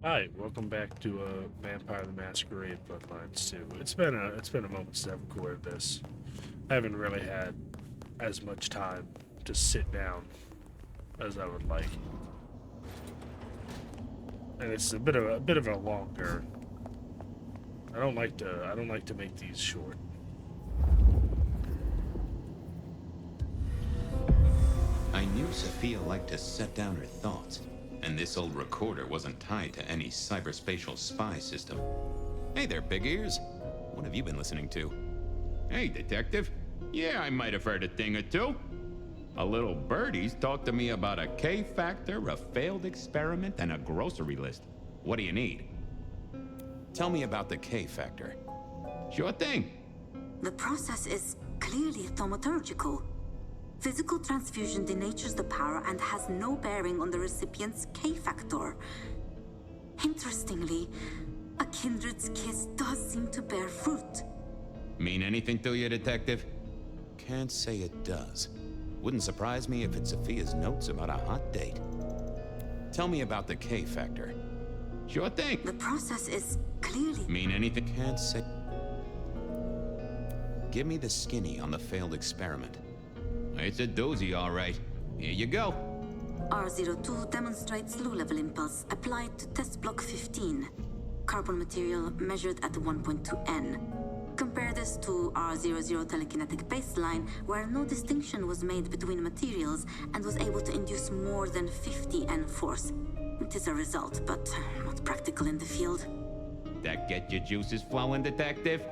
Hi, welcome back to Vampire the Masquerade Bloodlines 2. It's been a moment since I've recorded this. I haven't really had as much time to sit down as I would like, and it's a bit of a longer. I don't like to make these short. I knew Sophia liked to set down her thoughts, and this old recorder wasn't tied to any cyberspatial spy system. Hey there, big ears. What have you been listening to? Hey, detective. Yeah, I might have heard a thing or two. A little birdie's talked to me about a K factor, a failed experiment, and a grocery list. What do you need? Tell me about the K factor. Sure thing. The process is clearly thaumaturgical. Physical transfusion denatures the power and has no bearing on the recipient's K factor. Interestingly, a kindred's kiss does seem to bear fruit. Mean anything to you, detective? Can't say it does. Wouldn't surprise me if it's Sophia's notes about a hot date. Tell me about the K factor. Sure thing. The process is clearly... Mean anything? Can't say. Give me the skinny on the failed experiment. It's a doozy, all right. Here you go. R02 demonstrates low-level impulse applied to test block 15. Carbon material measured at 1.2 N. Compare this to R00 telekinetic baseline, where no distinction was made between materials and was able to induce more than 50 N force. It is a result, but not practical in the field. That get your juices flowing, detective?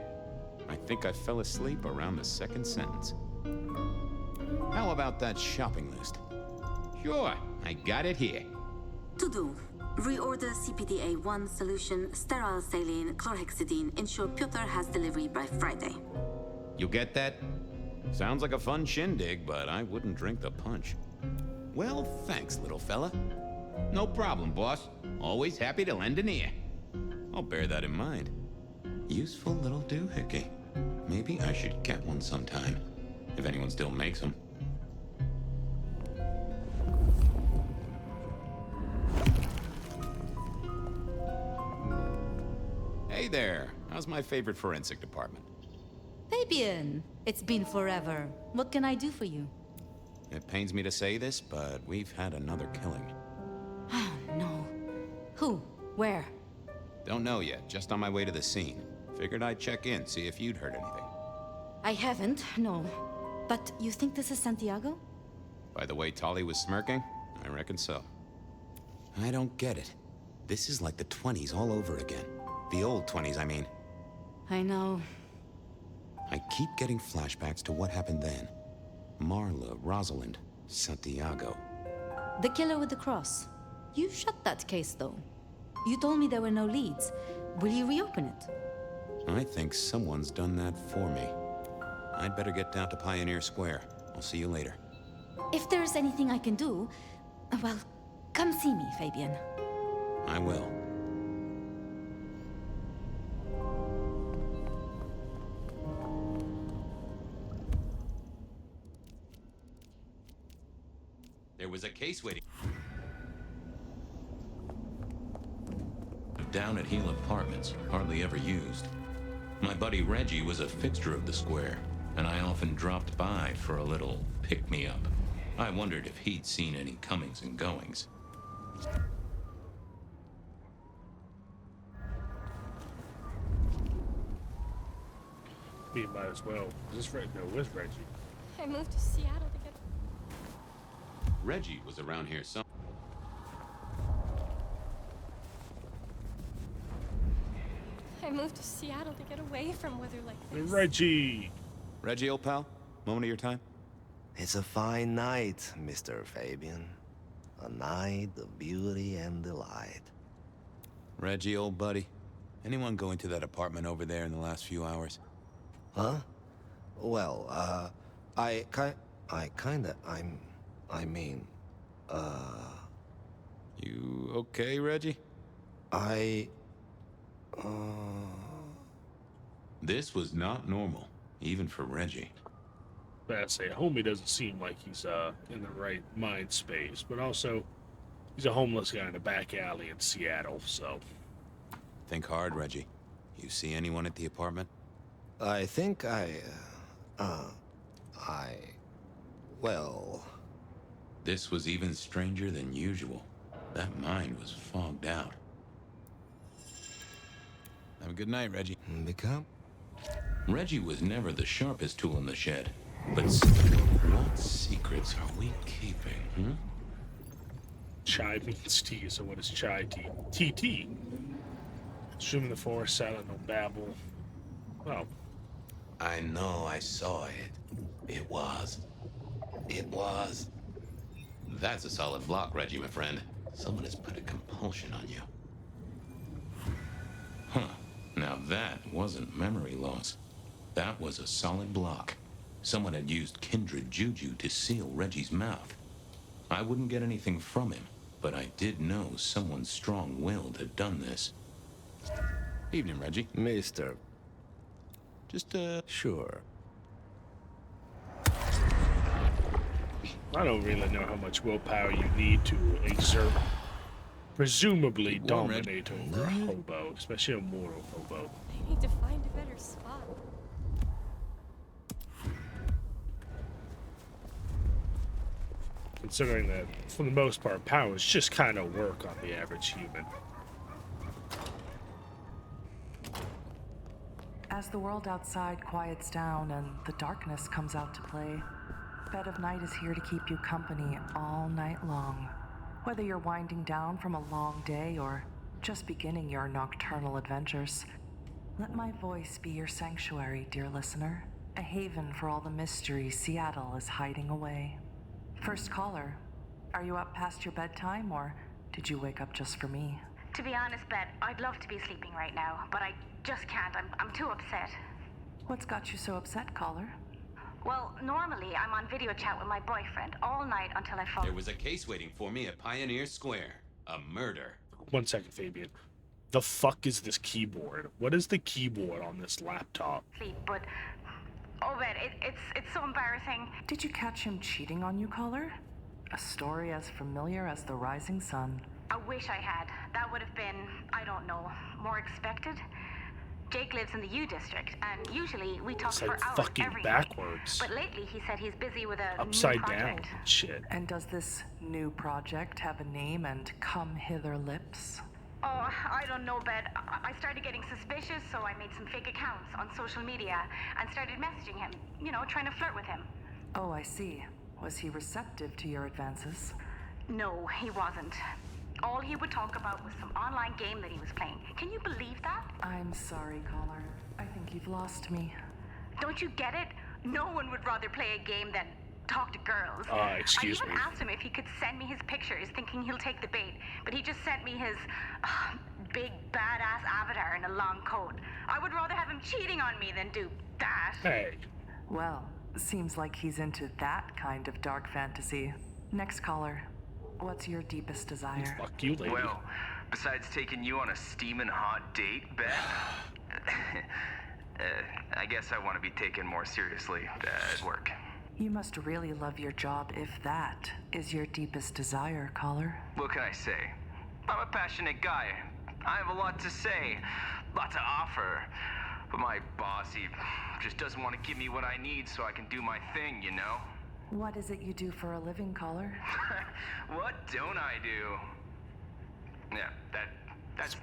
I think I fell asleep around the second sentence. How about that shopping list? Sure, I got it here. To do. Reorder CPDA-1 solution, sterile saline, chlorhexidine. Ensure Piotr has delivery by Friday. You get that? Sounds like a fun shindig, but I wouldn't drink the punch. Well, thanks, little fella. No problem, boss. Always happy to lend an ear. I'll bear that in mind. Useful little doohickey. Maybe I should get one sometime, if anyone still makes them. Hey there. How's my favorite forensic department? Fabian, it's been forever. What can I do for you? It pains me to say this, but we've had another killing. Oh, no. Who? Where? Don't know yet, just on my way to the scene. Figured I'd check in, see if you'd heard anything. I haven't, no. But you think this is Santiago? By the way Tolly was smirking, I reckon so. I don't get it. This is like the 20s all over again. The old 20s, I mean. I know. I keep getting flashbacks to what happened then. Marla, Rosalind, Santiago. The killer with the cross. You shut that case, though. You told me there were no leads. Will you reopen it? I think someone's done that for me. I'd better get down to Pioneer Square. I'll see you later. If there's anything I can do, well, come see me, Fabian. I will. There was a case waiting. Down at Heel Apartments, hardly ever used. My buddy Reggie was a fixture of the square, and I often dropped by for a little pick-me-up. I wondered if he'd seen any comings and goings. We might as well. Is this right? No, with Reggie. I moved to Seattle to get... Reggie was around here some. I moved to Seattle to get away from weather like this. Reggie! Reggie, old pal, moment of your time? It's a fine night, Mr. Fabian. A night of beauty and delight. Reggie, old buddy, anyone go into that apartment over there in the last few hours? Huh? Well, I mean, You okay, Reggie? I, This was not normal, even for Reggie. But I say, homie doesn't seem like he's in the right mind space, but also He's a homeless guy in a back alley in Seattle, so... Think hard, Reggie. You see anyone at the apartment? I think well... This was even stranger than usual. That mind was fogged out. Have a good night, Reggie. Become? Reggie was never the sharpest tool in the shed. But still, what secrets are we keeping, Chai means tea, so what is chai tea? TT. Assuming the forest silent, no babble. Well, I know I saw it. It was. That's a solid block, Reggie, my friend. Someone has put a compulsion on you. Huh. Now that wasn't memory loss. That was a solid block. Someone had used kindred juju to seal Reggie's mouth. I wouldn't get anything from him, but I did know someone strong-willed had done this. Evening, Reggie. Mr. Just, Sure. I don't really know how much willpower you need to exert, presumably Keep warm, Reg. dominate over a hobo, especially a mortal hobo. I need to find a better spot. Considering that, for the most part, powers just kind of work on the average human. As the world outside quiets down and the darkness comes out to play, Bed of Night is here to keep you company all night long. Whether you're winding down from a long day or just beginning your nocturnal adventures, let my voice be your sanctuary, dear listener, a haven for all the mystery Seattle is hiding away. First caller, are you up past your bedtime or did you wake up just for me? To be honest, Bet, I'd love to be sleeping right now, but I just can't. I'm too upset. What's got you so upset, caller? Well, normally I'm on video chat with my boyfriend all night until I fall. There was a case waiting for me at Pioneer Square. A murder. 1 second, Fabian. The fuck is this keyboard? What is the keyboard on this laptop? Sleep, but oh, Bet, it's so embarrassing. Did you catch him cheating on you, caller? A story as familiar as the rising sun. I wish I had. That would have been, I don't know, more expected. Jake lives in the U district, and usually we talk It's for like hours fucking every backwards. night. But lately he said he's busy with a Upside new down project. and shit. And does this new project have a name and come hither lips? Oh, I don't know, Bet. I started getting suspicious, so I made some fake accounts on social media and started messaging him, you know, trying to flirt with him. Oh, I see. Was he receptive to your advances? No, he wasn't. All he would talk about was some online game that he was playing. Can you believe that? I'm sorry, caller. I think you've lost me. Don't you get it? No one would rather play a game than talk to girls. Excuse I even me. asked him if he could send me his pictures, thinking he'll take the bait, but he just sent me his big badass avatar in a long coat. I would rather have him cheating on me than do that. Hey, Well, seems like he's into that kind of dark fantasy. Next caller. What's your deepest desire? fuck you, lady. Well, besides taking you on a steaming hot date, Bet, I guess I want to be taken more seriously at work. You must really love your job if that is your deepest desire, caller. What can I say? I'm a passionate guy. I have a lot to say, lot to offer. But my boss, he just doesn't want to give me what I need so I can do my thing, you know? What is it you do for a living, caller? What don't I do? Yeah, that's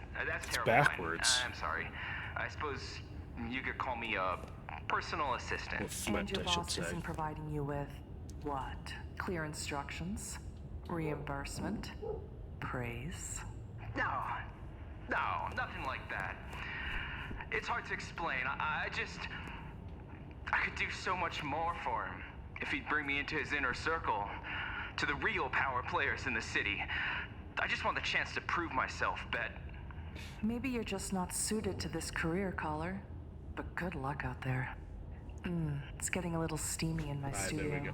terrible. backwards. I'm sorry. I suppose you could call me a personal Or assistant. And Flint, your I should boss say. isn't providing you with what? Clear instructions? Reimbursement? Praise? No, nothing like that. It's hard to explain. I could do so much more for him if he'd bring me into his inner circle, to the real power players in the city. I just want the chance to prove myself, Bet. Maybe you're just not suited to this career, caller. But good luck out there. It's getting a little steamy in my Alright, studio. there we go.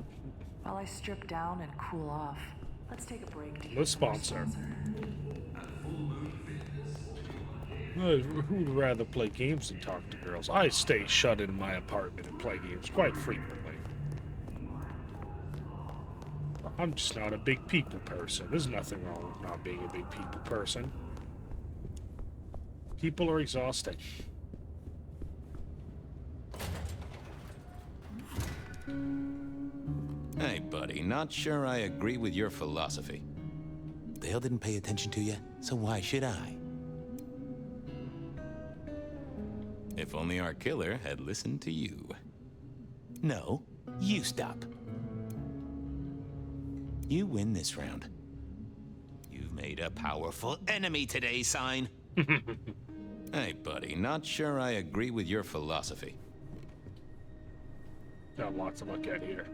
While I strip down and cool off, let's take a break. to hear Let's from our sponsor. Who would rather play games than talk to girls? I stay shut in my apartment and play games quite frequently. I'm just not a big people person. There's nothing wrong with not being a big people person. People are exhausting. Hey, buddy, not sure I agree with your philosophy. Dale didn't pay attention to you, so why should I? If only our killer had listened to you. No, you stop. You win this round. You've made a powerful enemy today, Sign. Hey, buddy, not sure I agree with your philosophy. Got lots to look at here.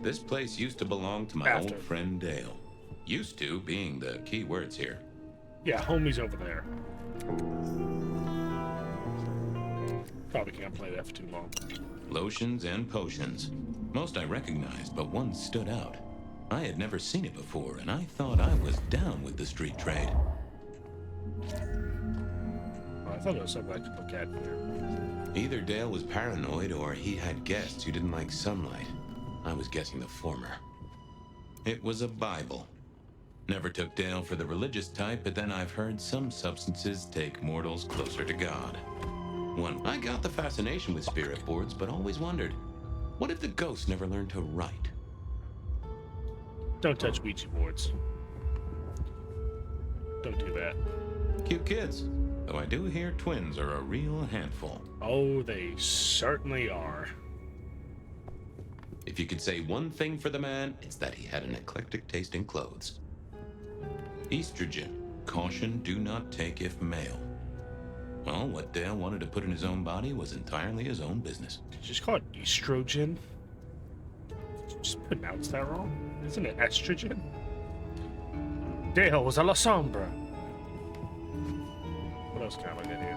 This place used to belong to my old friend Dale. Used to being the key words here. Yeah, homie's over there. Probably can't play that for too long. Lotions and potions. Most I recognized, but one stood out. I had never seen it before, and I thought I was down with the street trade. Oh, I thought there was something I could look at here. Either Dale was paranoid or he had guests who didn't like sunlight. I was guessing the former. It was a Bible. Never took Dale for the religious type, but then I've heard some substances take mortals closer to God. I got the fascination with spirit boards, but always wondered, what if the ghosts never learned to write? Don't touch Ouija boards. Don't do that. Cute kids, though I do hear twins are a real handful. Oh, they certainly are. If you could say one thing for the man, it's that he had an eclectic taste in clothes. Estrogen. Caution, do not take if male. Well, what Dale wanted to put in his own body was entirely his own business. Did you just call it estrogen? Did you just pronounce that wrong? Isn't it estrogen? Dale was a La Sombra. What else can I look at here?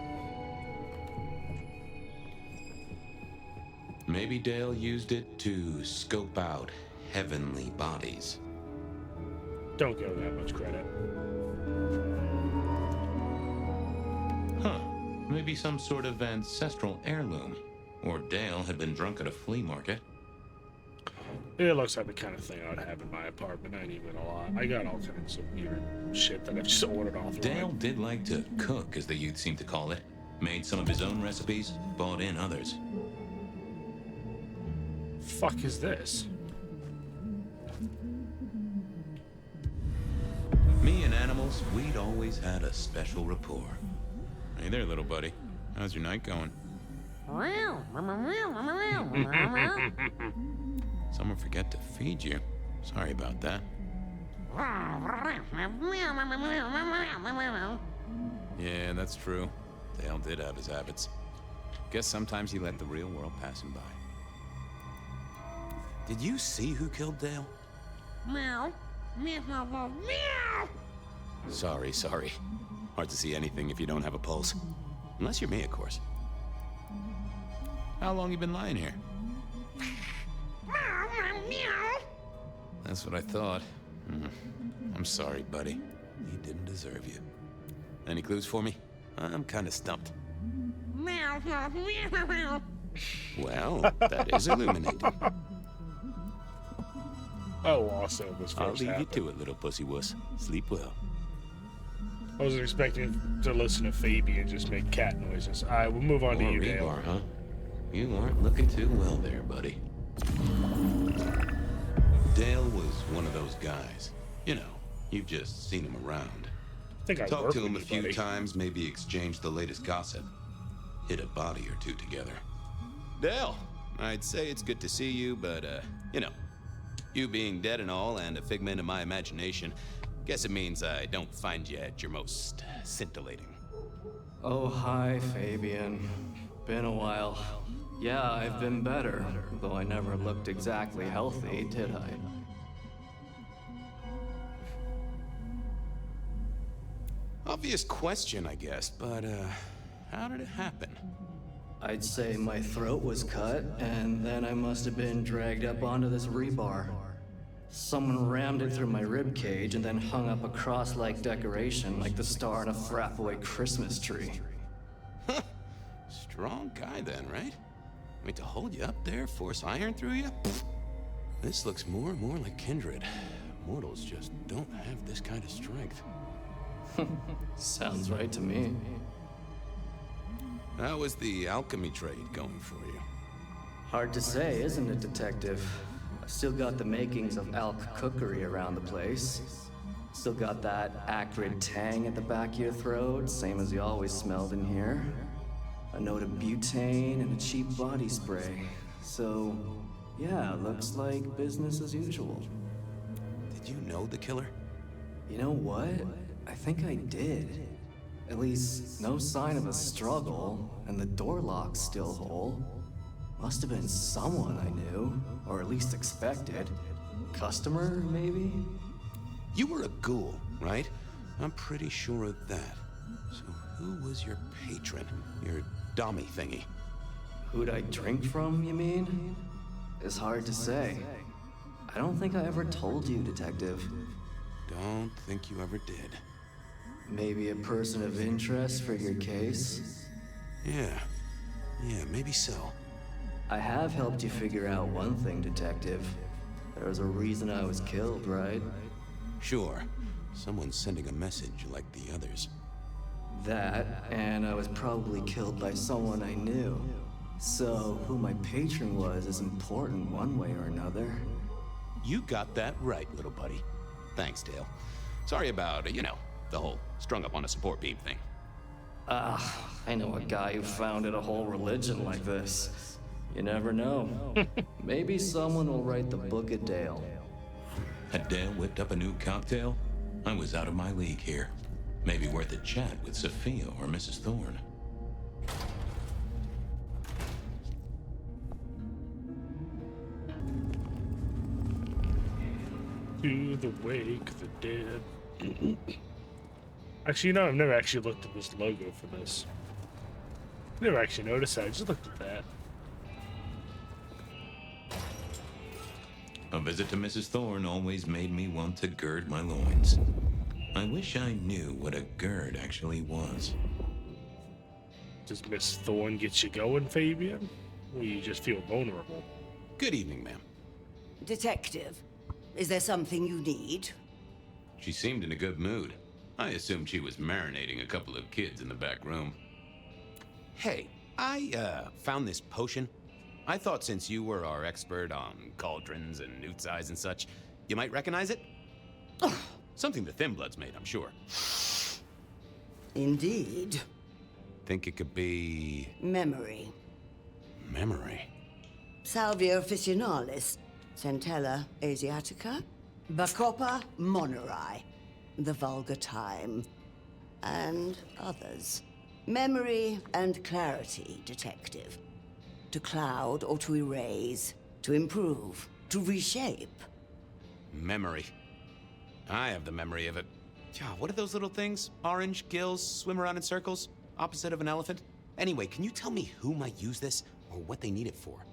Maybe Dale used it to scope out heavenly bodies. Don't give him that much credit. Huh. Maybe some sort of ancestral heirloom. Or Dale had been drunk at a flea market. It looks like the kind of thing I would have in my apartment. I ain't even a lot. I got all kinds of weird shit that I just ordered off. Dale did like to cook, as the youth seem to call it. Made some of his own recipes, bought in others. Fuck is this? Me and animals, we'd always had a special rapport. Hey there, little buddy. How's your night going? Someone forget to feed you. Sorry about that. Yeah, that's true. Dale did have his habits. Guess sometimes he let the real world pass him by. Did you see who killed Dale? Meow. Meow. Meow. Sorry. Hard to see anything if you don't have a pulse. Unless you're me, of course. How long you been lying here? Meow. That's what I thought. I'm sorry, buddy. He didn't deserve you. Any clues for me? I'm kind of stumped. Meow. Well, that is illuminating. Oh, awesome. This I'll first leave happened. you to it, little pussy wuss. Sleep well. I wasn't expecting to listen to Fabian just make cat noises. Alright, we'll move on to you, Dale. Rebar, huh? You aren't looking too well there, buddy. Dale was one of those guys. You know, you've just seen him around. I think I Talked work to him a with few you, buddy. times, maybe exchanged the latest gossip. Hit a body or two together. Dale, I'd say it's good to see you, but, you know, you being dead and all and a figment of my imagination, guess it means I don't find you at your most scintillating. Oh, hi, Fabian. Been a while. Yeah, I've been better, though I never looked exactly healthy, did I? Obvious question, I guess, but, how did it happen? I'd say my throat was cut, and then I must have been dragged up onto this rebar. Someone rammed it through my rib cage and then hung up a cross-like decoration like the star on a frat-boy Christmas tree. Strong guy then, right? I mean, to hold you up there, force iron through you? Pfft. This looks more and more like kindred. Mortals just don't have this kind of strength. Sounds right to me. How is the alchemy trade going for you? Hard to say, isn't it, Detective? I've still got the makings of alk cookery around the place. Still got that acrid tang at the back of your throat, same as you always smelled in here. A note of butane and a cheap body spray. So, yeah, looks like business as usual. Did you know the killer? You know what? I think I did. At least, no sign of a struggle, and the door lock's still whole. Must have been someone I knew, or at least expected. Customer, maybe? You were a ghoul, right? I'm pretty sure of that. So who was your patron? Your dummy thingy? Who'd I drink from, you mean? It's hard to say. I don't think I ever told you, Detective. Don't think you ever did. Maybe a person of interest for your case? Yeah, maybe so. I have helped you figure out one thing, Detective. There was a reason I was killed, right? Sure. Someone's sending a message like the others. That, and I was probably killed by someone I knew. So, who my patron was is important one way or another. You got that right, little buddy. Thanks, Dale. Sorry about, the whole strung up on a support beam thing. I know a guy who founded a whole religion like this. You never know. Maybe someone will write the Book of Dale. Had Dale whipped up a new cocktail? I was out of my league here. Maybe worth a chat with Sophia or Mrs. Thorne. To the wake of the dead. Actually, I've never actually looked at this logo for this. Never actually noticed that. I just looked at that. A visit to Mrs. Thorne always made me want to gird my loins. I wish I knew what a gird actually was. Does Miss Thorne get you going, Fabian? Or you just feel vulnerable? Good evening, ma'am. Detective, is there something you need? She seemed in a good mood. I assumed she was marinating a couple of kids in the back room. Hey, I found this potion. I thought since you were our expert on cauldrons and newt eyes and such, you might recognize it. Something the Thin Bloods made, I'm sure. Indeed. Think it could be... Memory. Memory? Salvia officinalis, Centella asiatica, Bacopa moneri, the vulgar time, and others. Memory and clarity, Detective. To cloud or to erase, to improve, to reshape. Memory. I have the memory of it. What are those little things? Orange gills, swim around in circles, opposite of an elephant? Anyway, can you tell me who might use this, or what they need it for?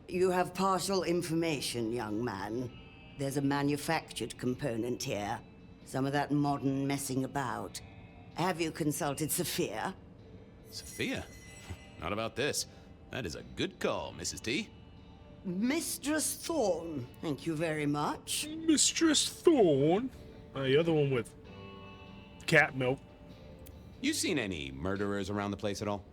You have partial information, young man. There's a manufactured component here. Some of that modern messing about. Have you consulted Sophia? Sophia? Not about this. That is a good call, Mrs. T. Mistress Thorne, thank you very much. Mistress Thorne? The other one with cat milk. You seen any murderers around the place at all?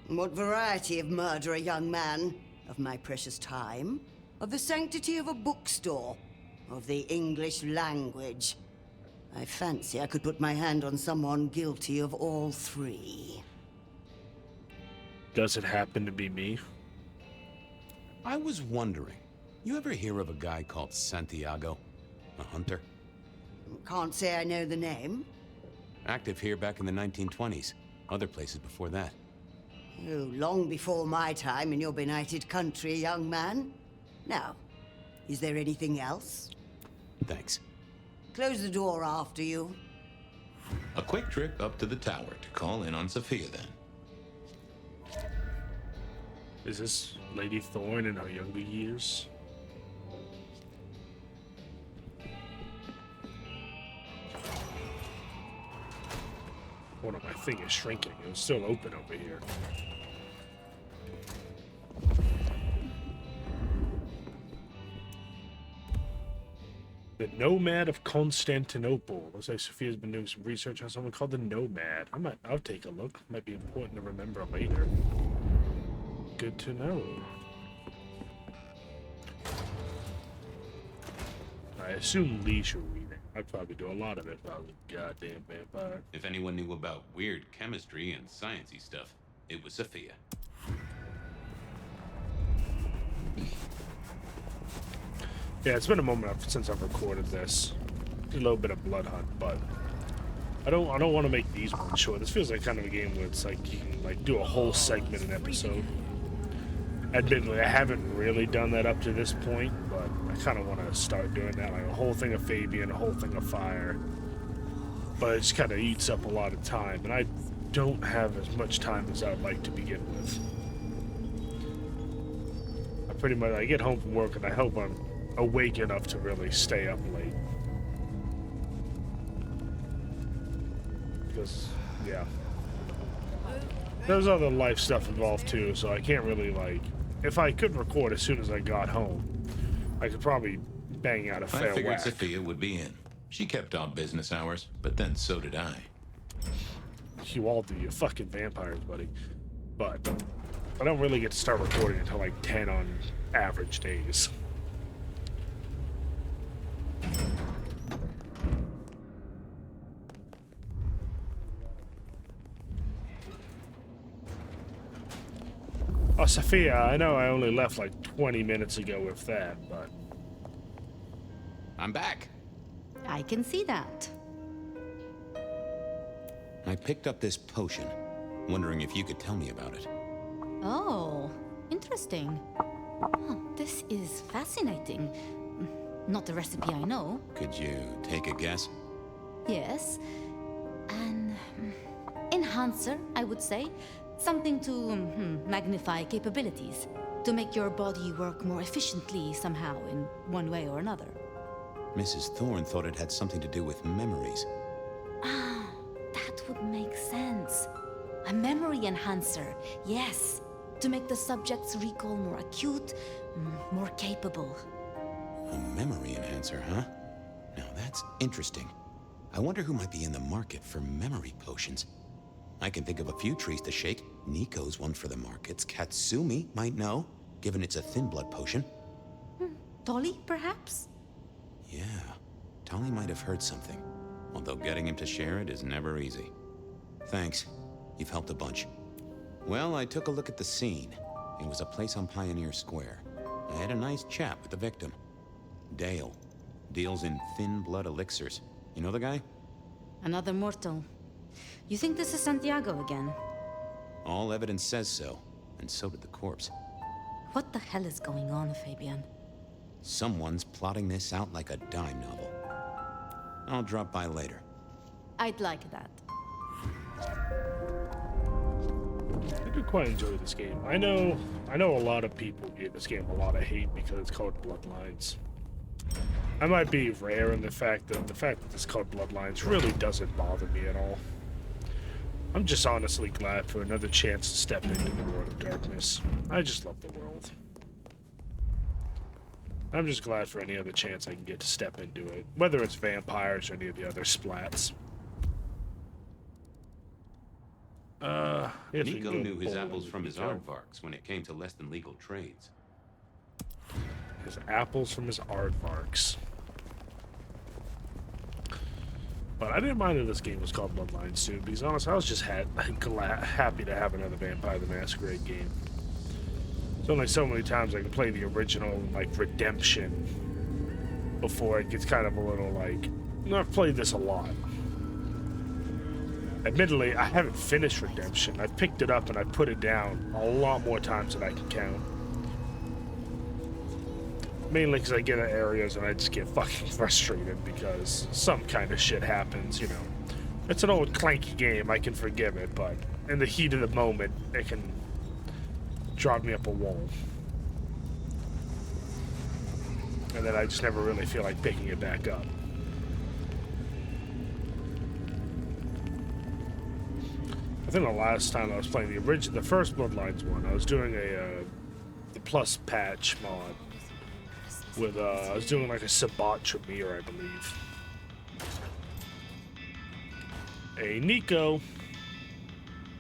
What variety of murderer, young man? Of my precious time? Of the sanctity of a bookstore? Of the English language? I fancy I could put my hand on someone guilty of all three. Does it happen to be me? I was wondering, you ever hear of a guy called Santiago? A hunter? Can't say I know the name. Active here back in the 1920s. Other places before that. Oh, long before my time in your benighted country, young man. Now, is there anything else? Thanks. Close the door after you. A quick trip up to the tower to call in on Sophia then. Is this Lady Thorne in her younger years? Hold on, my thing is shrinking. It was still open over here. The Nomad of Constantinople. Looks like Sophia's been doing some research on someone called the Nomad. I'll take a look. Might be important to remember later. Good to know. I assume leisure reading. I'd probably do a lot of it if I was a goddamn vampire. If anyone knew about weird chemistry and sciencey stuff, it was Sophia. Yeah, it's been a moment since I've recorded this. A little bit of Blood Hunt, but I don't want to make these ones short. This feels like kind of a game where it's like you can like do a whole segment an episode. Admittedly, I haven't really done that up to this point, but I kind of want to start doing that, like a whole thing of Fabian, a whole thing of Fire. But it just kind of eats up a lot of time, and I don't have as much time as I'd like to begin with. I get home from work and I hope I'm awake enough to really stay up late. Because, yeah. There's other life stuff involved too, so I can't really, like... If I could record as soon as I got home, I could probably bang out a fair I figured whack. Sophia would be in. She kept odd business hours, but then so did I. You all do, you fucking vampires, buddy. But I don't really get to start recording until like 10 on average days. Oh, Sophia, I know I only left like 20 minutes ago with that, but... I'm back. I can see that. I picked up this potion, wondering if you could tell me about it. Oh, interesting. Oh, this is fascinating. Not the recipe I know. Could you take a guess? Yes. An enhancer, I would say. Something to magnify capabilities. To make your body work more efficiently somehow, in one way or another. Mrs. Thorne thought it had something to do with memories. Ah, that would make sense. A memory enhancer, yes. To make the subject's recall more acute, more capable. A memory enhancer, huh? Now that's interesting. I wonder who might be in the market for memory potions. I can think of a few trees to shake. Nico's one for the markets. Katsumi might know, given it's a thin blood potion. Tolly, perhaps? Yeah, Tolly might have heard something. Although getting him to share it is never easy. Thanks. You've helped a bunch. Well, I took a look at the scene. It was a place on Pioneer Square. I had a nice chat with the victim. Dale. Deals in thin blood elixirs. You know the guy? Another mortal. You think this is Santiago again? All evidence says so, and so did the corpse. What the hell is going on, Fabian? Someone's plotting this out like a dime novel. I'll drop by later. I'd like that. I do quite enjoy this game. I know a lot of people give this game a lot of hate because it's called Bloodlines. I might be rare in the fact that it's called Bloodlines really doesn't bother me at all. I'm just honestly glad for another chance to step into the world of darkness. I just love the world. I'm just glad for any other chance I can get to step into it, whether it's vampires or any of the other splats. Nico knew his apples from his aardvarks when it came to less than legal trades. His apples from his aardvarks. But I didn't mind that this game was called Bloodlines too, because honestly, I was just happy to have another Vampire the Masquerade game. There's only so many times I can play the original, like, Redemption before it gets kind of a little, like... I've played this a lot. Admittedly, I haven't finished Redemption. I picked it up and I put it down a lot more times than I can count. Mainly because I get in areas and I just get fucking frustrated because some kind of shit happens, you know. It's an old clanky game, I can forgive it, but in the heat of the moment, it can drive me up a wall. And then I just never really feel like picking it back up. I think the last time I was playing the first Bloodlines one, I was doing the plus patch mod. with I was doing like a Sabat Tremere, I believe. Hey, Nico.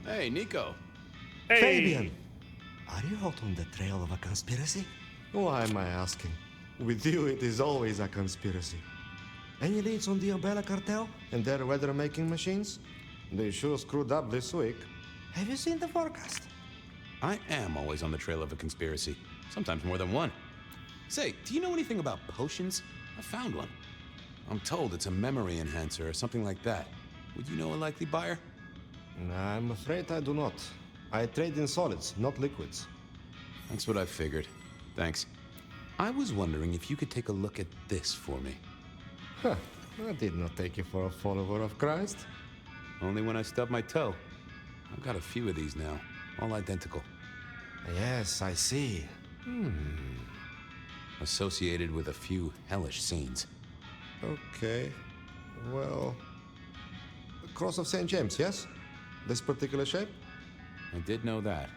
Hey, Nico. Hey. Fabian! Are you out on the trail of a conspiracy? Why am I asking? With you, it is always a conspiracy. Any leads on the Umbrella Cartel and their weather-making machines? They sure screwed up this week. Have you seen the forecast? I am always on the trail of a conspiracy. Sometimes more than one. Say, do you know anything about potions? I found one. I'm told it's a memory enhancer or something like that. Would you know a likely buyer? I'm afraid I do not. I trade in solids, not liquids. That's what I figured. Thanks. I was wondering if you could take a look at this for me. Huh. I did not take you for a follower of Christ. Only when I stubbed my toe. I've got a few of these now, all identical. Yes, I see. Associated with a few hellish scenes. Okay. Well... the Cross of St. James, yes? This particular shape? I did know that.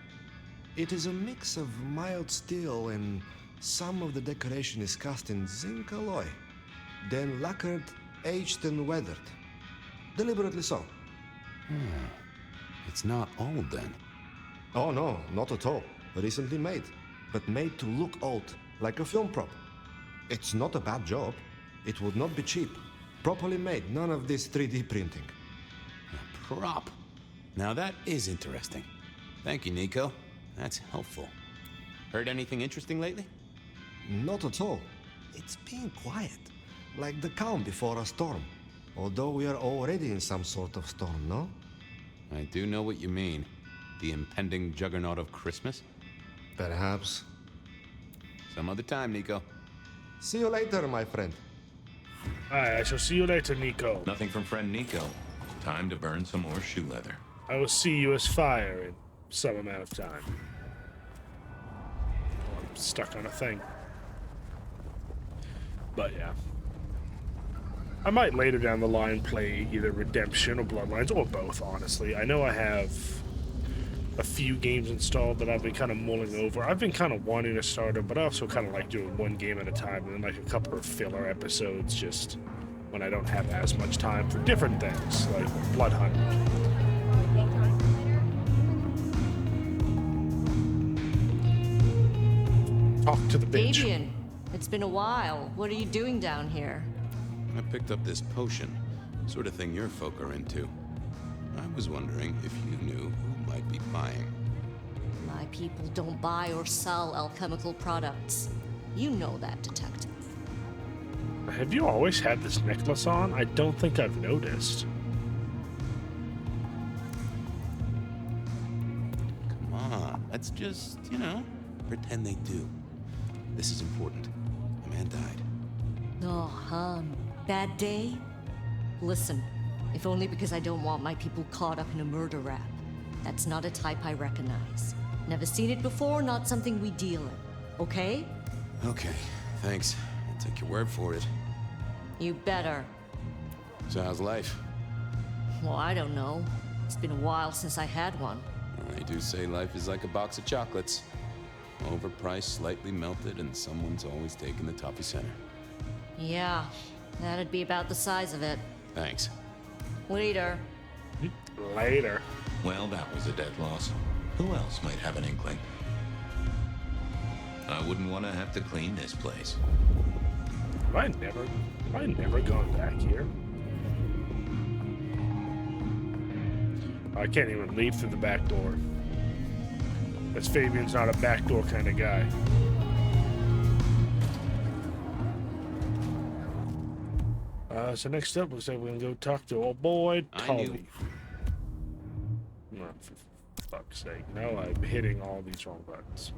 It is a mix of mild steel and some of the decoration is cast in zinc alloy. Then lacquered, aged and weathered. Deliberately so. It's not old then. Oh no, not at all. Recently made. But made to look old, like a film prop. It's not a bad job. It would not be cheap. Properly made, none of this 3D printing. A prop. Now that is interesting. Thank you, Nico. That's helpful. Heard anything interesting lately? Not at all. It's been quiet. Like the calm before a storm. Although we are already in some sort of storm, no? I do know what you mean. The impending juggernaut of Christmas? Perhaps. Some other time, Nico. See you later, my friend. Alright, I shall see you later, Nico. Nothing from friend Nico. Time to burn some more shoe leather. I will see you as fire in some amount of time. Oh, I'm stuck on a thing. But yeah. I might later down the line play either Redemption or Bloodlines, or both, honestly. I know I have a few games installed that I've been kind of mulling over. I've been kind of wanting to start them, but I also kind of like doing one game at a time and then like a couple of filler episodes just when I don't have as much time for different things, like Blood Hunt. Talk to the bitch. Fabian, it's been a while. What are you doing down here? I picked up this potion. Sort of thing your folk are into. I was wondering if you knew who might be buying. My people don't buy or sell alchemical products. You know that, Detective. Have you always had this necklace on? I don't think I've noticed. Come on, let's just, pretend they do. This is important. A man died. Oh, bad day? Listen, if only because I don't want my people caught up in a murder rap. That's not a type I recognize. Never seen it before, not something we deal in. Okay? Okay, thanks. I'll take your word for it. You better. So how's life? Well, I don't know. It's been a while since I had one. I do say life is like a box of chocolates. Overpriced, slightly melted, and someone's always taking the toffee center. Yeah, that'd be about the size of it. Thanks. Later. Later. Well, that was a dead loss. Who else might have an inkling? I wouldn't want to have to clean this place. Have I never gone back here? I can't even leave through the back door. Because Fabian's not a backdoor kind of guy. So next up, looks like we're gonna go talk to old boy Tully. Oh, for fuck's sake. No, I'm hitting all these wrong buttons.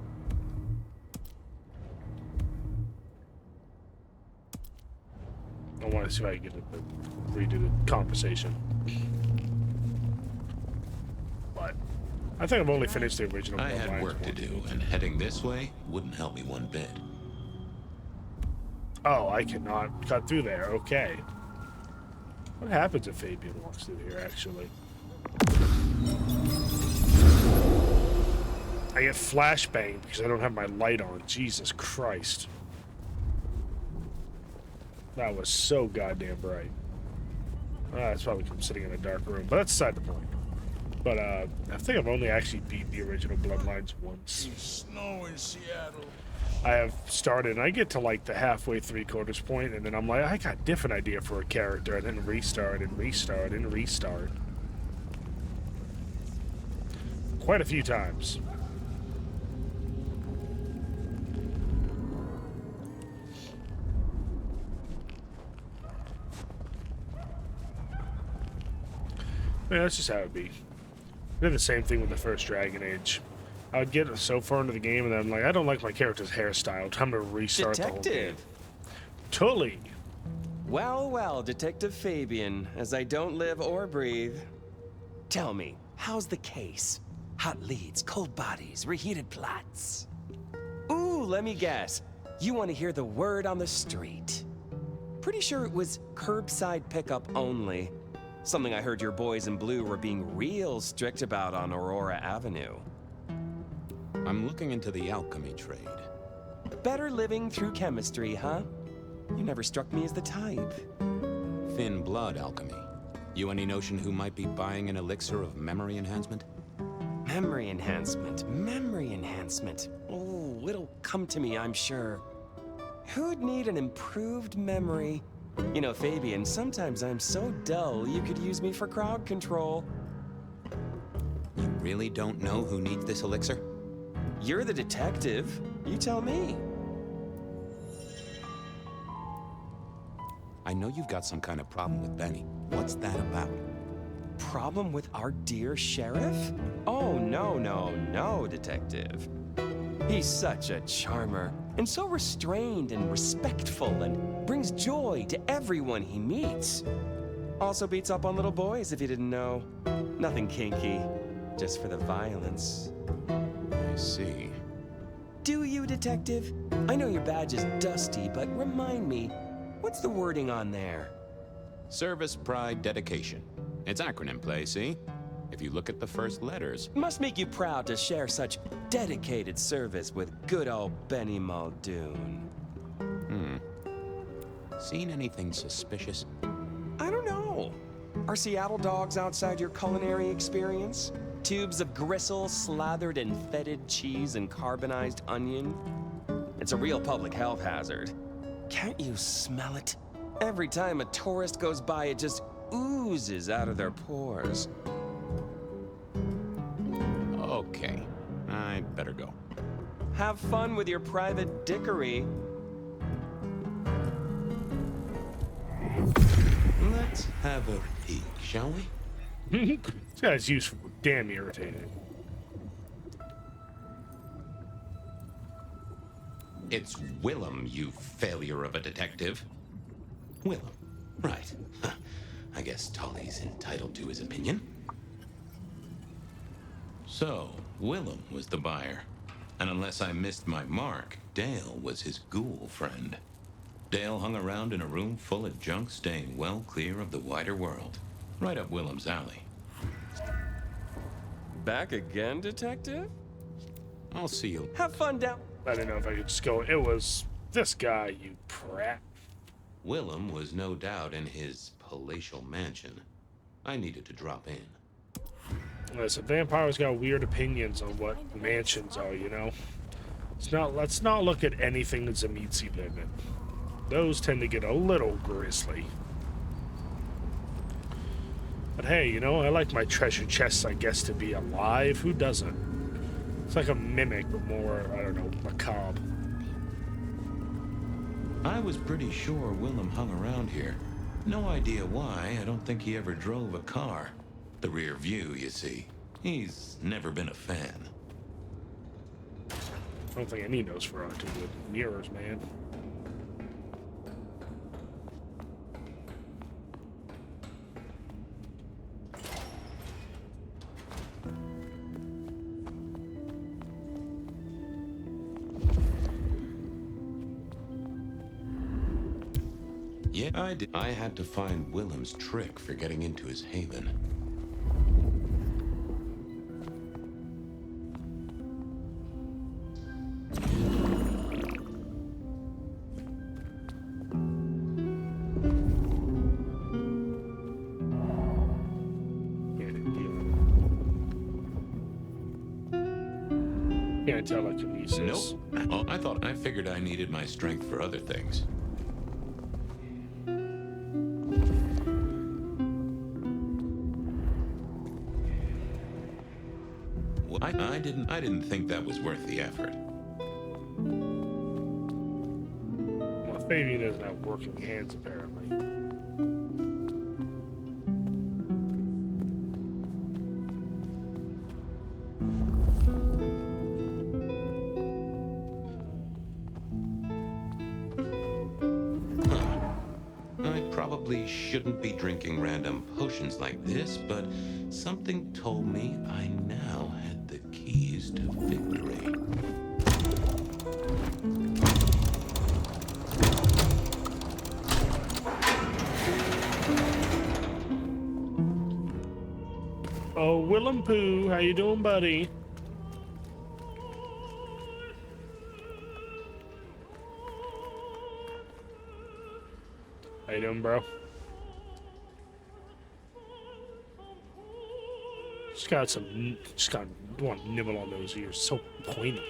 I want to see if I can get it to redo the conversation. But I think I've only finished the original. I had work to do, and heading this way wouldn't help me one bit. Oh, I cannot cut through there. Okay. What happens if Fabian walks through here, actually? I get flashbang because I don't have my light on. Jesus Christ. That was so goddamn bright. That's probably because I'm sitting in a dark room, but that's beside the point. But I think I've only actually beat the original Bloodlines once. Snow in Seattle. I have started, and I get to like the halfway 3/4 point, and then I'm like, I got a different idea for a character, and then restart and restart and restart. Quite a few times. Yeah, that's just how it'd be. I did the same thing with the first Dragon Age. I would get so far into the game, and then I'm like, I don't like my character's hairstyle. Time to restart the whole game. Tully. Well, well, Detective Fabian, as I don't live or breathe. Tell me, how's the case? Hot leads, cold bodies, reheated plots. Ooh, let me guess. You want to hear the word on the street. Pretty sure it was curbside pickup only. Something I heard your boys in blue were being real strict about on Aurora Avenue. I'm looking into the alchemy trade. Better living through chemistry, huh? You never struck me as the type. Thin blood alchemy. You any notion who might be buying an elixir of memory enhancement? Memory enhancement, memory enhancement. Oh, it'll come to me, I'm sure. Who'd need an improved memory? You know, Fabian, sometimes I'm so dull you could use me for crowd control. You really don't know who needs this elixir? You're the detective. You tell me. I know you've got some kind of problem with Benny. What's that about? Problem with our dear sheriff? Oh, no, Detective. He's such a charmer, and so restrained and respectful, and brings joy to everyone he meets. Also beats up on little boys, if you didn't know. Nothing kinky, just for the violence. I see. Do you, Detective? I know your badge is dusty, but remind me, what's the wording on there? Service, pride, dedication. It's acronym play, see? If you look at the first letters. Must make you proud to share such dedicated service with good old Benny Muldoon. Seen anything suspicious? I don't know. Are Seattle dogs outside your culinary experience? Tubes of gristle slathered in fetid cheese and carbonized onion? It's a real public health hazard. Can't you smell it? Every time a tourist goes by, it just oozes out of their pores. Okay, I'd better go. Have fun with your private dickery. Let's have a peek, shall we? This guy's useful. Damn irritating. It's Willem, you failure of a detective. Willem, right. I guess Tully's entitled to his opinion. So, Willem was the buyer. And unless I missed my mark, Dale was his ghoul friend. Dale hung around in a room full of junk, staying well clear of the wider world. Right up Willem's alley. Back again, Detective? I'll see you. Have fun down. I didn't know if I could just go, it was this guy, you prat. Willem was no doubt in his palatial mansion. I needed to drop in. Listen, vampires got weird opinions on what mansions are, you know? Let's not look at anything that's a meatsy living. Those tend to get a little grisly. But hey, you know, I like my treasure chests, I guess, to be alive. Who doesn't? It's like a mimic, but more, I don't know, macabre. I was pretty sure Willem hung around here. No idea why. I don't think he ever drove a car. The rear view, you see. He's never been a fan. I don't think any Nosferatu with mirrors, man. Yeah, I did. I had to find Willem's trick for getting into his haven. Can't telekinesis. Nope. Oh, I figured I needed my strength for other things. Well, I didn't think that was worth the effort. Well, Fabian doesn't have working hands, apparently. I probably shouldn't be drinking random potions like this, but something told me I now had the keys to victory. Oh, Willem Pooh, how you doing, buddy? How you doing, bro? Just got want to nibble on those ears. So pointy.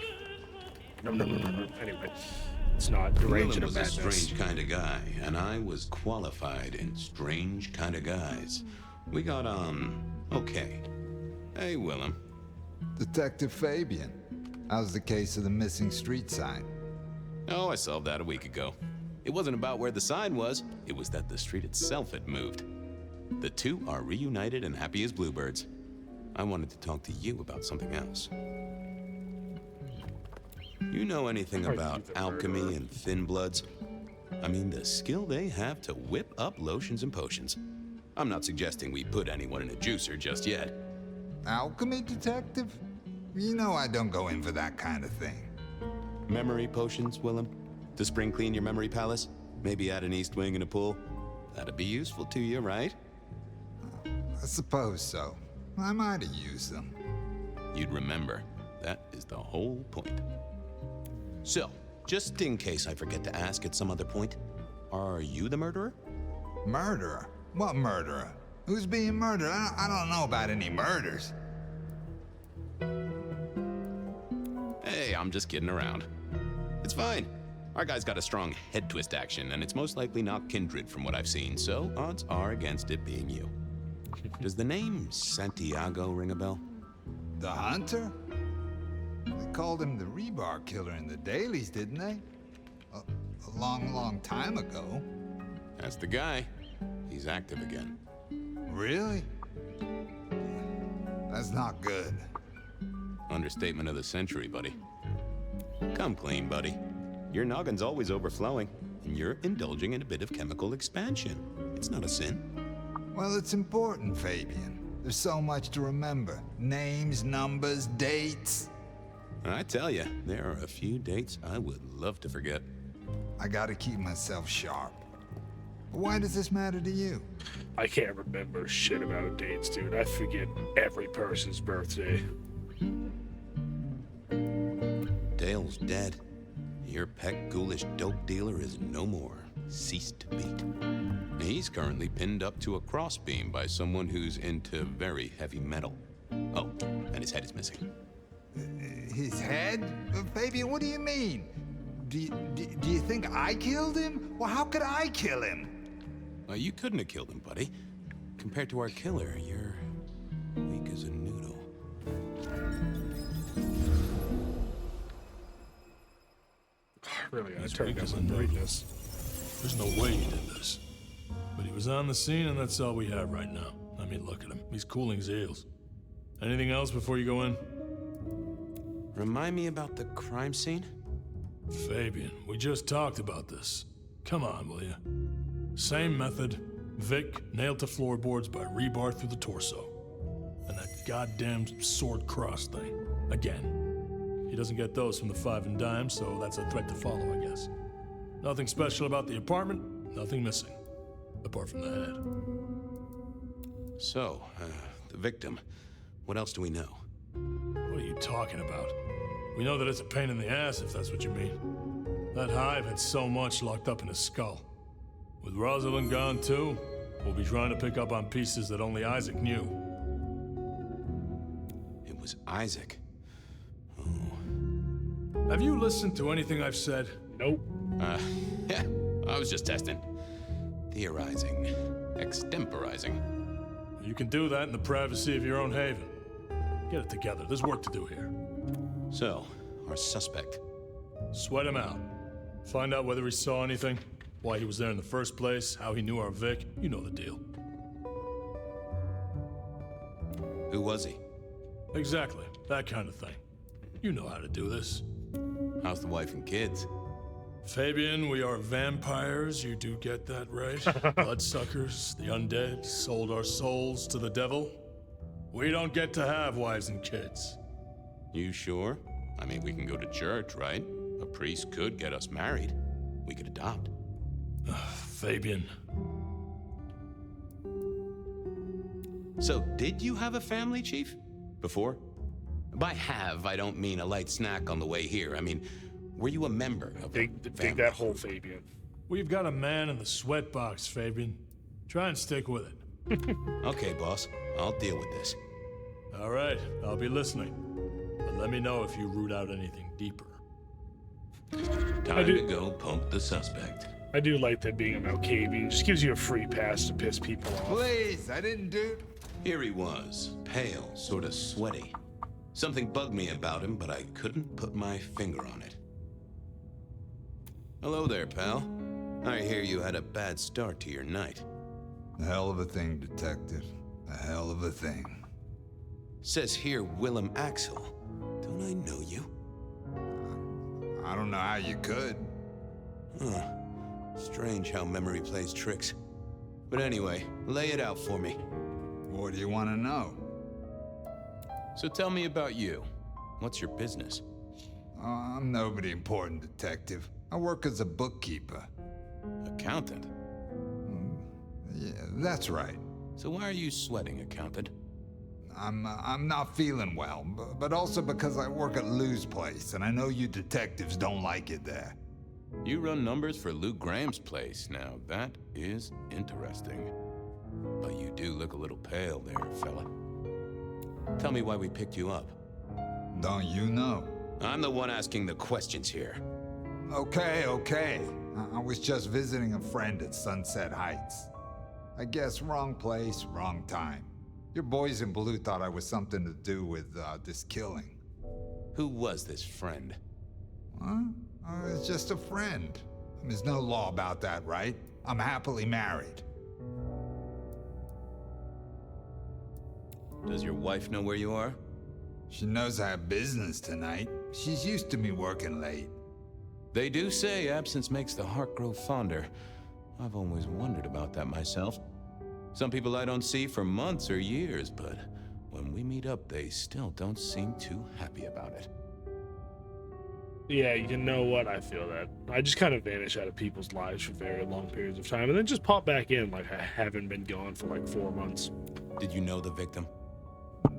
Anyway, it's not deranged in a Willem was bad a strange kind of guy, and I was qualified in strange kind of guys. We got on okay. Hey, Willem. Detective Fabian, how's the case of the missing street sign? Oh, I solved that a week ago. It wasn't about where the sign was, it was that the street itself had moved. The two are reunited and happy as bluebirds. I wanted to talk to you about something else. You know anything about alchemy and thin bloods? I mean, the skill they have to whip up lotions and potions. I'm not suggesting we put anyone in a juicer just yet. Alchemy detective? You know I don't go in for that kind of thing. Memory potions, Willem? To spring clean your memory palace? Maybe add an east wing and a pool? That'd be useful to you, right? I suppose so. I might have used them. You'd remember. That is the whole point. So, just in case I forget to ask at some other point, are you the murderer? Murderer? What murderer? Who's being murdered? I don't know about any murders. Hey, I'm just kidding around. It's fine. Our guy's got a strong head twist action, and it's most likely not kindred from what I've seen, so odds are against it being you. Does the name Santiago ring a bell? The hunter? They called him the rebar killer in the dailies, didn't they? A long time ago. That's the guy. He's active again. Really? That's not good. Understatement of the century, buddy. Come clean, buddy. Your noggin's always overflowing, and you're indulging in a bit of chemical expansion. It's not a sin. Well, it's important, Fabian. There's so much to remember. Names, numbers, dates. I tell you, there are a few dates I would love to forget. I gotta keep myself sharp. Why does this matter to you? I can't remember shit about dates, dude. I forget every person's birthday. Dale's dead. Your pet ghoulish dope dealer is no more. Ceased to beat. He's currently pinned up to a crossbeam by someone who's into very heavy metal. Oh, and his head is missing. His head? Fabian, what do you mean? Do you think I killed him? Well, how could I kill him? You couldn't have killed him, buddy. Compared to our killer, you're weak as a noodle. Really gotta turn down my brightness. There's no way he did this. But he was on the scene, and that's all we have right now. I mean, look at him. He's cooling his heels. Anything else before you go in? Remind me about the crime scene? Fabian, we just talked about this. Come on, will you? Same method. Vic nailed to floorboards by rebar through the torso. And that goddamn sword cross thing. Again. He doesn't get those from the five and dime, so that's a threat to follow, I guess. Nothing special about the apartment, nothing missing. Apart from the head. So, the victim. What else do we know? What are you talking about? We know that it's a pain in the ass, if that's what you mean. That hive had so much locked up in his skull. With Rosalind gone too, we'll be trying to pick up on pieces that only Isaac knew. It was Isaac. Oh. Have you listened to anything I've said? Nope. Yeah, I was just testing. Theorizing. Extemporizing. You can do that in the privacy of your own haven. Get it together. There's work to do here. So, our suspect. Sweat him out. Find out whether he saw anything, why he was there in the first place, how he knew our Vic. You know the deal. Who was he? Exactly. That kind of thing. You know how to do this. How's the wife and kids? Fabian, we are vampires. You do get that, right? Bloodsuckers, the undead, sold our souls to the devil. We don't get to have wives and kids. You sure? I mean, we can go to church, right? A priest could get us married. We could adopt. Fabian. So, did you have a family, Chief? Before? By have, I don't mean a light snack on the way here. I mean, were you a member of dig that hole, Fabian. We've got a man in the sweat box, Fabian. Try and stick with it. Okay, boss. I'll deal with this. All right, I'll be listening. But let me know if you root out anything deeper. Time to go pump the suspect. I do like that being a Malkavian. It just gives you a free pass to piss people off. Please, I didn't do... Here he was, pale, sort of sweaty. Something bugged me about him, but I couldn't put my finger on it. Hello there, pal. I hear you had a bad start to your night. A hell of a thing, Detective. A hell of a thing. Says here Willem Axel. Don't I know you? I don't know how you could. Huh. Strange how memory plays tricks. But anyway, lay it out for me. What do you want to know? So tell me about you. What's your business? I'm nobody important, Detective. I work as a bookkeeper. Accountant? Yeah, that's right. So why are you sweating, accountant? I'm not feeling well, but also because I work at Lou's place, and I know you detectives don't like it there. You run numbers for Lou Graham's place. Now, that is interesting. But you do look a little pale there, fella. Tell me why we picked you up. Don't you know? I'm the one asking the questions here. Okay. I was just visiting a friend at Sunset Heights. I guess wrong place, wrong time. Your boys in blue thought I was something to do with this killing. Who was this friend? Huh? It's just a friend. There's no law about that, right? I'm happily married. Does your wife know where you are? She knows I have business tonight. She's used to me working late. They do say absence makes the heart grow fonder. I've always wondered about that myself. Some people I don't see for months or years, but when we meet up, they still don't seem too happy about it. Yeah, you know what? I feel that. I just kind of vanish out of people's lives for very long periods of time and then just pop back in like I haven't been gone for like 4 months. Did you know the victim?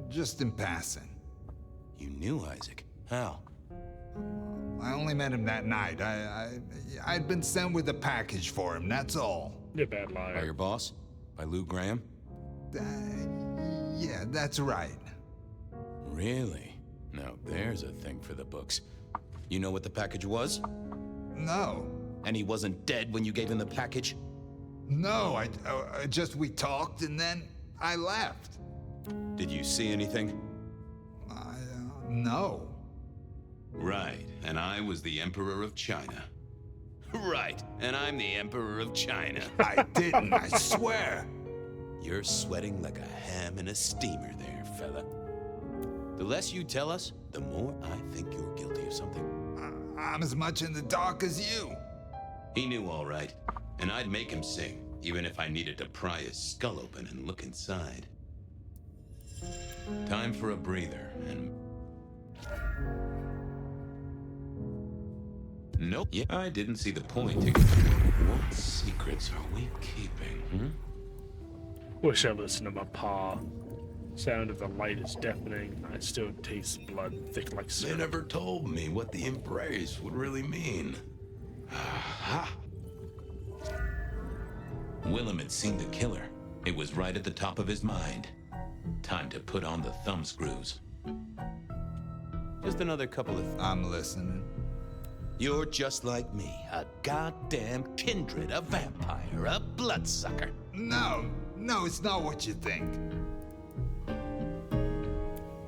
Just in passing. You knew Isaac? How? I only met him that night. I'd been sent with a package for him, that's all. You're a bad liar. By your boss? By Lou Graham? Yeah, that's right. Really? Now there's a thing for the books. You know what the package was? No. And he wasn't dead when you gave him the package? No, we talked and then I left. Did you see anything? No. Right, and I was the Emperor of China. Right, and I'm the Emperor of China. I didn't, I swear. You're sweating like a ham in a steamer there, fella. The less you tell us, the more I think you're guilty of something. I'm as much in the dark as you. He knew all right, and I'd make him sing, even if I needed to pry his skull open and look inside. Time for a breather, and... Nope. Yeah, I didn't see the point. What secrets are we keeping, Wish I listened to my pa. Sound of the light is deafening. I still taste blood thick like syrup. They never told me what the embrace would really mean. Aha! Willem had seen the killer. It was right at the top of his mind. Time to put on the thumb screws. Just another couple of... I'm listening. You're just like me, a goddamn kindred, a vampire, a bloodsucker. No, it's not what you think.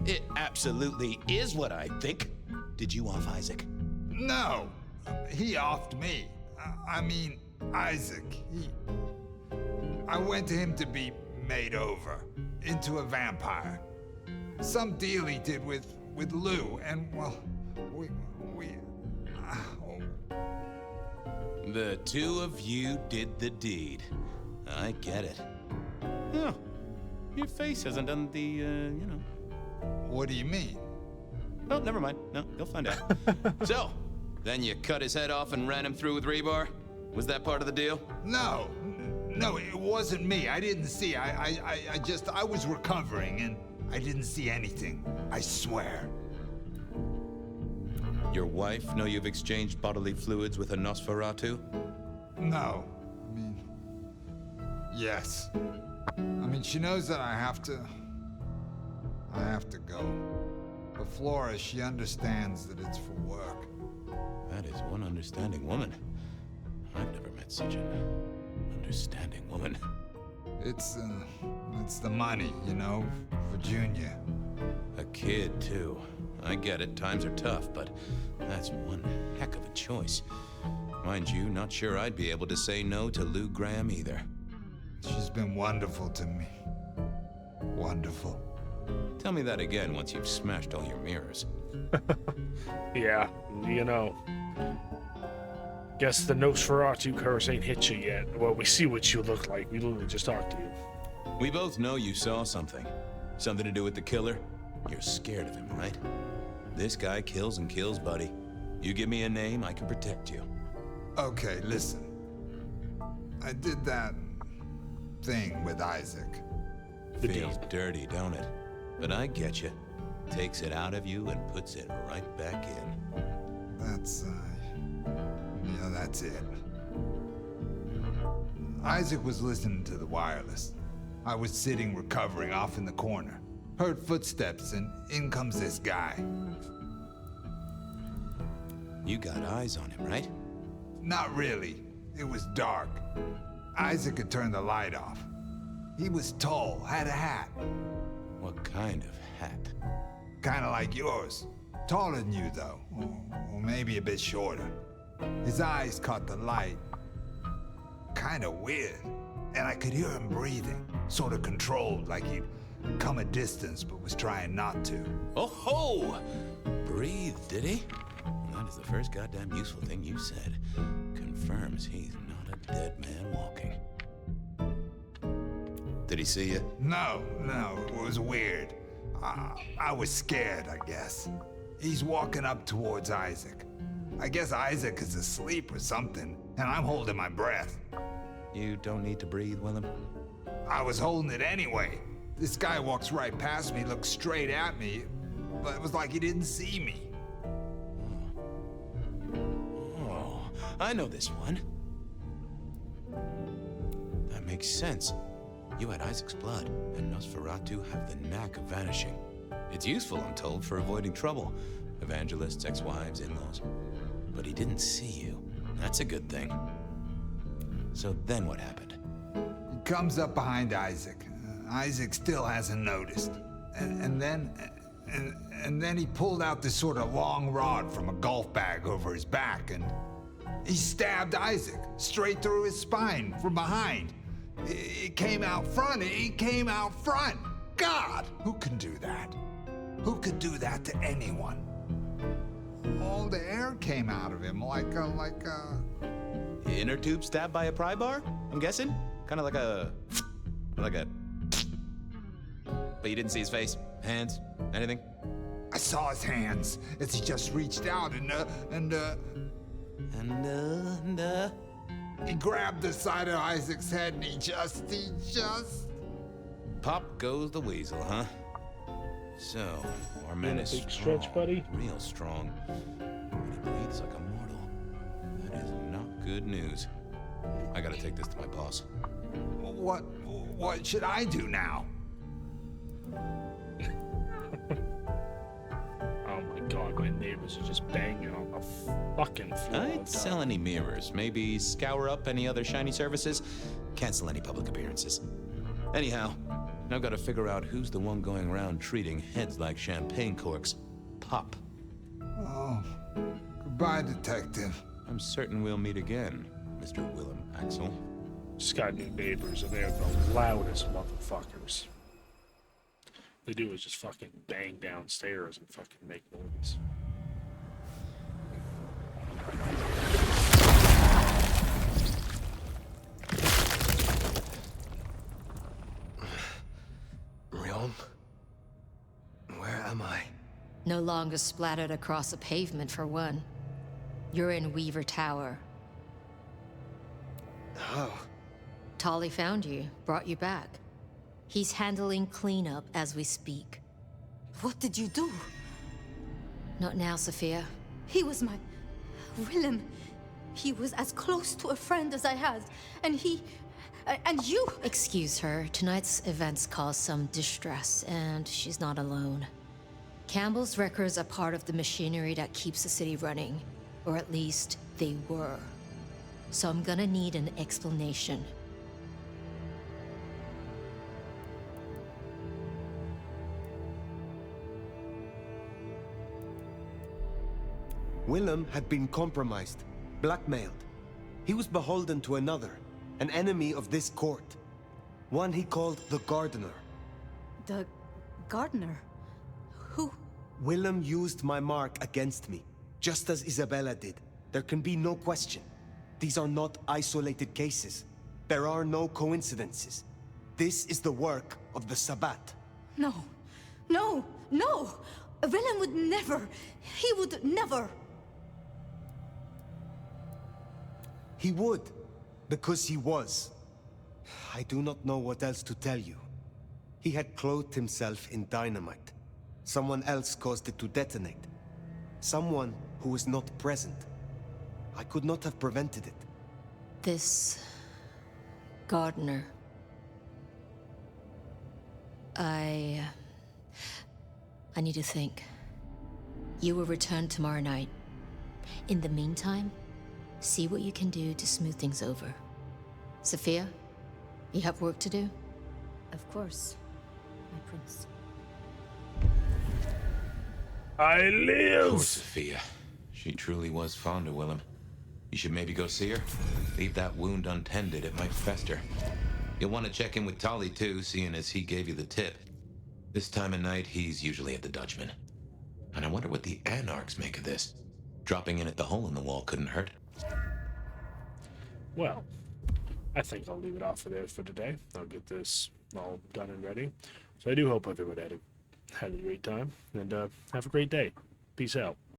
It absolutely is what I think. Did you off Isaac? No, he offed me. I mean, Isaac, I went to him to be made over into a vampire. Some deal he did with Lou, and well, we The two of you did the deed. I get it. Oh, your face hasn't done the, you know. What do you mean? Oh, never mind. No, you'll find out. So, then you cut his head off and ran him through with rebar? Was that part of the deal? No, it wasn't me. I didn't see. I was recovering and I didn't see anything. I swear. Your wife know you've exchanged bodily fluids with a Nosferatu? No. I mean, yes. I mean, she knows that I have to go. But Flora, she understands that it's for work. That is one understanding woman. I've never met such an understanding woman. It's the money, you know, for Junior. A kid, too. I get it, times are tough, but that's one heck of a choice. Mind you, not sure I'd be able to say no to Lou Graham either. She's been wonderful to me. Wonderful. Tell me that again once you've smashed all your mirrors. Yeah, you know. Guess the Nosferatu curse ain't hit you yet. Well, we see what you look like. We literally just talked to you. We both know you saw something. Something to do with the killer? You're scared of him, right? This guy kills and kills, buddy. You give me a name, I can protect you. Okay, listen. I did that thing with Isaac. Feels dirty, don't it? But I get you. Takes it out of you and puts it right back in. That's it. Isaac was listening to the wireless. I was sitting recovering off in the corner. Heard footsteps and in comes this guy. You got eyes on him, right? Not really. It was dark. Isaac had turned the light off. He was tall, had a hat. What kind of hat? Kinda like yours. Taller than you, though. Or maybe a bit shorter. His eyes caught the light. Kinda weird. And I could hear him breathing. Sorta controlled, like he'd come a distance but was trying not to. Oh ho! Breathe, did he? That is the first goddamn useful thing you said. Confirms he's not a dead man walking. Did he see you? No, it was weird. I was scared, I guess. He's walking up towards Isaac. I guess Isaac is asleep or something, and I'm holding my breath. You don't need to breathe, Willem. I was holding it anyway. This guy walks right past me, looks straight at me, but it was like he didn't see me. Oh, I know this one. That makes sense. You had Isaac's blood, and Nosferatu have the knack of vanishing. It's useful, I'm told, for avoiding trouble. Evangelists, ex-wives, in-laws. But he didn't see you. That's a good thing. So then what happened? He comes up behind Isaac. Isaac still hasn't noticed. And then he pulled out this sort of long rod from a golf bag over his back, and he stabbed Isaac straight through his spine from behind. It came out front. It came out front. God, who can do that? Who could do that to anyone? All the air came out of him like a... Inner tube stabbed by a pry bar, I'm guessing? Kind of like a... But you didn't see his face? Hands? Anything? I saw his hands as he just reached out and he grabbed the side of Isaac's head and he just... Pop goes the weasel, huh? So, our man is big strong, stretch, buddy. real strong. But he bleeds like a mortal. That is not good news. I gotta take this to my boss. What should I do now? Oh my god, my neighbors are just banging on the fucking floor. I'd sell any mirrors. Maybe scour up any other shiny surfaces. Cancel any public appearances. Anyhow, now gotta figure out who's the one going around treating heads like champagne corks. Pop. Oh, goodbye, Detective. I'm certain we'll meet again, Mr. Willem Axel. Just got new neighbors, and they're the loudest motherfuckers. They do is just fucking bang downstairs and fucking make noise. Realm? Where am I? No longer splattered across a pavement, for one. You're in Weaver Tower. Oh. Tolly found you, brought you back. He's handling cleanup as we speak. What did you do? Not now, Sophia. He was my... Willem. He was as close to a friend as I had. And he... and you... Excuse her. Tonight's events caused some distress, and she's not alone. Campbell's records are part of the machinery that keeps the city running. Or at least, they were. So I'm gonna need an explanation. Willem had been compromised, blackmailed. He was beholden to another, an enemy of this court. One he called the Gardener. The... gardener? Who? Willem used my mark against me, just as Isabella did. There can be no question. These are not isolated cases. There are no coincidences. This is the work of the Sabbat. No. No! No! Willem would never... He would never... He would, because he was. I do not know what else to tell you. He had clothed himself in dynamite. Someone else caused it to detonate. Someone who was not present. I could not have prevented it. This... gardener... I need to think. You will return tomorrow night. In the meantime, see what you can do to smooth things over. Sophia, you have work to do? Of course, my prince. I live! Poor Sophia. She truly was fond of Willem. You should maybe go see her. Leave that wound untended, it might fester. You'll want to check in with Tolly too, seeing as he gave you the tip. This time of night, he's usually at the Dutchman. And I wonder what the Anarchs make of this. Dropping in at the hole in the wall couldn't hurt. Well, I think I'll leave it off for there for today. I'll get this all done and ready. So I do hope everyone had a great time, and have a great day. Peace out.